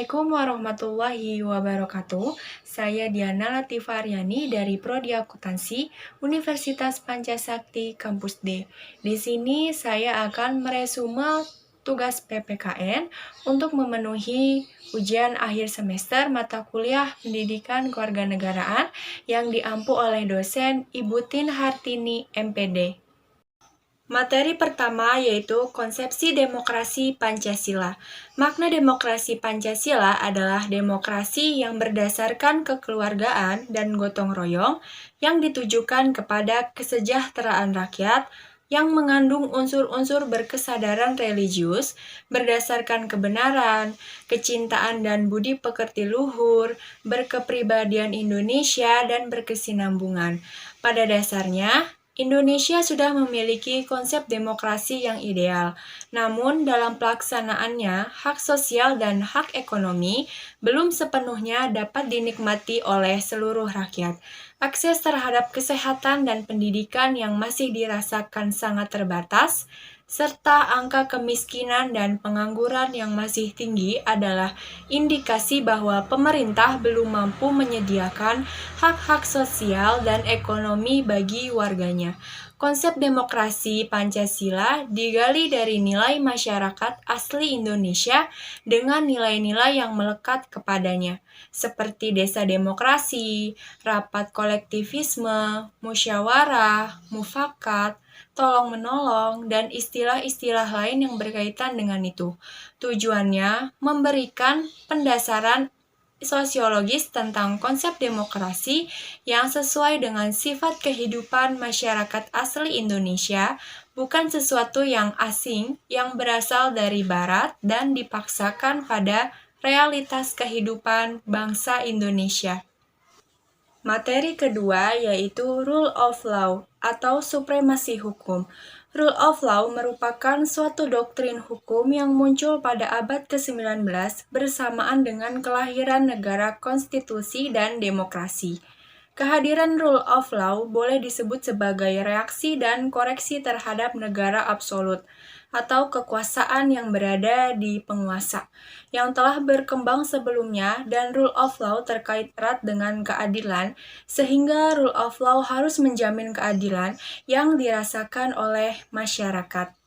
Assalamualaikum warahmatullahi wabarakatuh. Saya Diana Latifah Aryani dari Prodi Akuntansi Universitas Pancasakti Kampus D. Di sini saya akan meresume tugas PPKN untuk memenuhi ujian akhir semester mata kuliah Pendidikan Kewarganegaraan yang diampu oleh dosen Ibu Tin Hartini, MPD. Materi pertama yaitu konsepsi demokrasi Pancasila. Makna demokrasi Pancasila adalah demokrasi yang berdasarkan kekeluargaan dan gotong royong yang ditujukan kepada kesejahteraan rakyat yang mengandung unsur-unsur berkesadaran religius berdasarkan kebenaran, kecintaan dan budi pekerti luhur, berkepribadian Indonesia, dan berkesinambungan. Pada dasarnya, Indonesia sudah memiliki konsep demokrasi yang ideal, namun dalam pelaksanaannya, hak sosial dan hak ekonomi belum sepenuhnya dapat dinikmati oleh seluruh rakyat. Akses terhadap kesehatan dan pendidikan yang masih dirasakan sangat terbatas, serta angka kemiskinan dan pengangguran yang masih tinggi adalah indikasi bahwa pemerintah belum mampu menyediakan hak-hak sosial dan ekonomi bagi warganya. Konsep demokrasi Pancasila digali dari nilai masyarakat asli Indonesia dengan nilai-nilai yang melekat kepadanya, seperti desa demokrasi, rapat kolektivisme, musyawarah, mufakat, tolong-menolong, dan istilah-istilah lain yang berkaitan dengan itu. Tujuannya memberikan pendasaran sosiologis tentang konsep demokrasi yang sesuai dengan sifat kehidupan masyarakat asli Indonesia, bukan sesuatu yang asing yang berasal dari barat dan dipaksakan pada realitas kehidupan bangsa Indonesia. Materi kedua yaitu Rule of Law atau supremasi hukum. Rule of Law merupakan suatu doktrin hukum yang muncul pada abad ke-19 bersamaan dengan kelahiran negara konstitusi dan demokrasi. Kehadiran Rule of Law boleh disebut sebagai reaksi dan koreksi terhadap negara absolut atau kekuasaan yang berada di penguasa, yang telah berkembang sebelumnya, dan Rule of Law terkait erat dengan keadilan, sehingga Rule of Law harus menjamin keadilan yang dirasakan oleh masyarakat.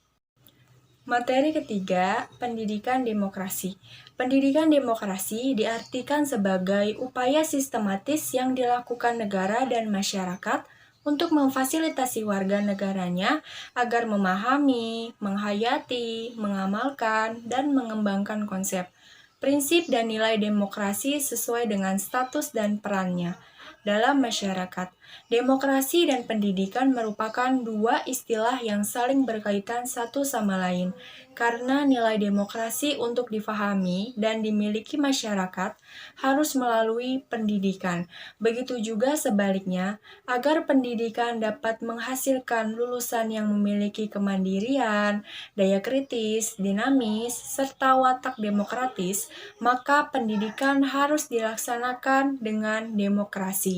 Materi ketiga, pendidikan demokrasi. Pendidikan demokrasi diartikan sebagai upaya sistematis yang dilakukan negara dan masyarakat untuk memfasilitasi warga negaranya agar memahami, menghayati, mengamalkan, dan mengembangkan konsep, prinsip dan nilai demokrasi sesuai dengan status dan perannya dalam masyarakat. Demokrasi dan pendidikan merupakan dua istilah yang saling berkaitan satu sama lain, karena nilai demokrasi untuk difahami dan dimiliki masyarakat harus melalui pendidikan. Begitu juga sebaliknya, agar pendidikan dapat menghasilkan lulusan yang memiliki kemandirian, daya kritis, dinamis, serta watak demokratis, maka pendidikan harus dilaksanakan dengan demokrasi.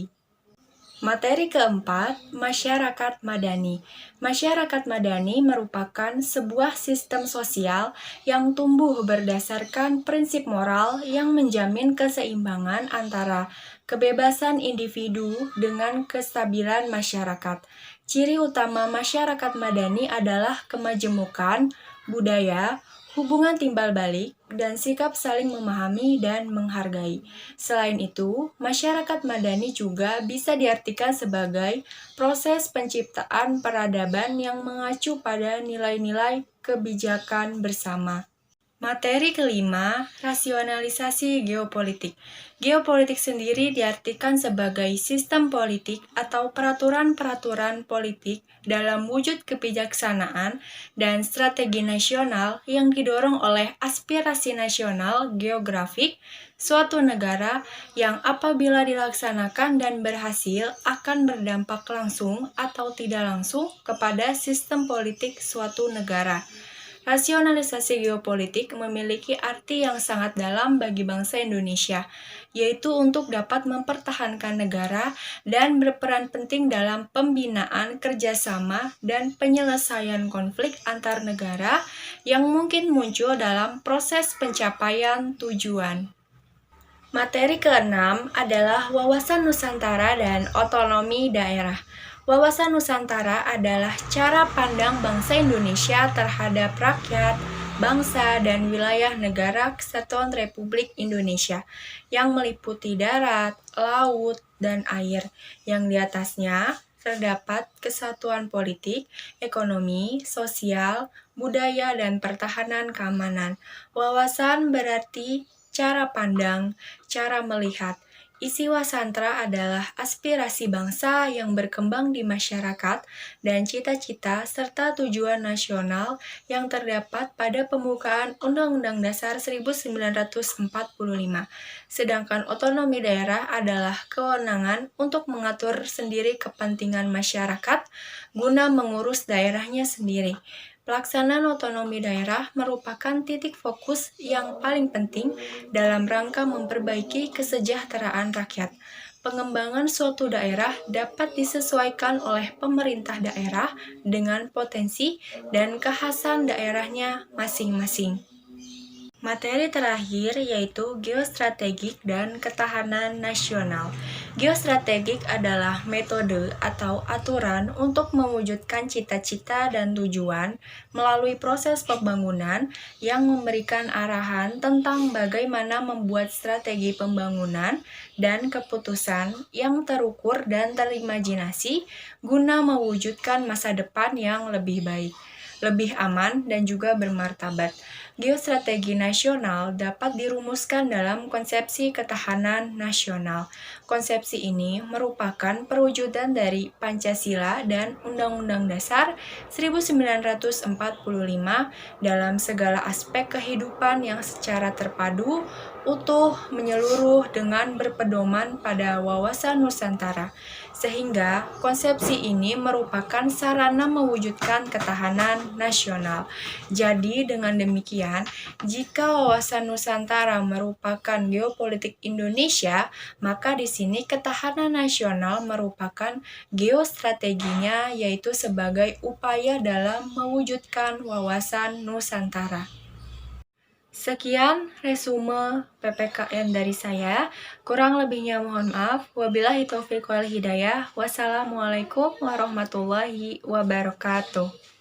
Materi keempat, masyarakat madani. Masyarakat madani merupakan sebuah sistem sosial yang tumbuh berdasarkan prinsip moral yang menjamin keseimbangan antara kebebasan individu dengan kestabilan masyarakat. Ciri utama masyarakat madani adalah kemajemukan, budaya, hubungan timbal balik, dan sikap saling memahami dan menghargai. Selain itu, masyarakat madani juga bisa diartikan sebagai proses penciptaan peradaban yang mengacu pada nilai-nilai kebijakan bersama. Materi kelima, rasionalisasi geopolitik. Geopolitik sendiri diartikan sebagai sistem politik atau peraturan-peraturan politik dalam wujud kebijaksanaan dan strategi nasional yang didorong oleh aspirasi nasional geografik suatu negara yang apabila dilaksanakan dan berhasil akan berdampak langsung atau tidak langsung kepada sistem politik suatu negara. Rasionalisasi geopolitik memiliki arti yang sangat dalam bagi bangsa Indonesia, yaitu untuk dapat mempertahankan negara dan berperan penting dalam pembinaan kerjasama dan penyelesaian konflik antar negara yang mungkin muncul dalam proses pencapaian tujuan. Materi keenam adalah wawasan Nusantara dan otonomi daerah. Wawasan Nusantara adalah cara pandang bangsa Indonesia terhadap rakyat, bangsa, dan wilayah negara Kesatuan Republik Indonesia yang meliputi darat, laut, dan air, yang di atasnya terdapat kesatuan politik, ekonomi, sosial, budaya, dan pertahanan keamanan. Wawasan berarti cara pandang, cara melihat. Isi Wasantra adalah aspirasi bangsa yang berkembang di masyarakat dan cita-cita serta tujuan nasional yang terdapat pada pembukaan Undang-Undang Dasar 1945. Sedangkan otonomi daerah adalah kewenangan untuk mengatur sendiri kepentingan masyarakat guna mengurus daerahnya sendiri. Pelaksanaan otonomi daerah merupakan titik fokus yang paling penting dalam rangka memperbaiki kesejahteraan rakyat. Pengembangan suatu daerah dapat disesuaikan oleh pemerintah daerah dengan potensi dan kekhasan daerahnya masing-masing. Materi terakhir yaitu geostrategik dan ketahanan nasional. Geostrategik adalah metode atau aturan untuk mewujudkan cita-cita dan tujuan melalui proses pembangunan yang memberikan arahan tentang bagaimana membuat strategi pembangunan dan keputusan yang terukur dan terimajinasi guna mewujudkan masa depan yang lebih baik, lebih aman, dan juga bermartabat. Geostrategi nasional dapat dirumuskan dalam konsepsi ketahanan nasional. Konsepsi ini merupakan perwujudan dari Pancasila dan Undang-Undang Dasar 1945 dalam segala aspek kehidupan yang secara terpadu, utuh, menyeluruh dengan berpedoman pada wawasan Nusantara. Sehingga konsepsi ini merupakan sarana mewujudkan ketahanan nasional. Jadi dengan demikian, jika wawasan Nusantara merupakan geopolitik Indonesia, maka di sini ketahanan nasional merupakan geostrateginya, yaitu sebagai upaya dalam mewujudkan wawasan Nusantara. Sekian resume PPKN dari saya. Kurang lebihnya mohon maaf. Wabillahi taufiq wal hidayah. Wassalamualaikum warahmatullahi wabarakatuh.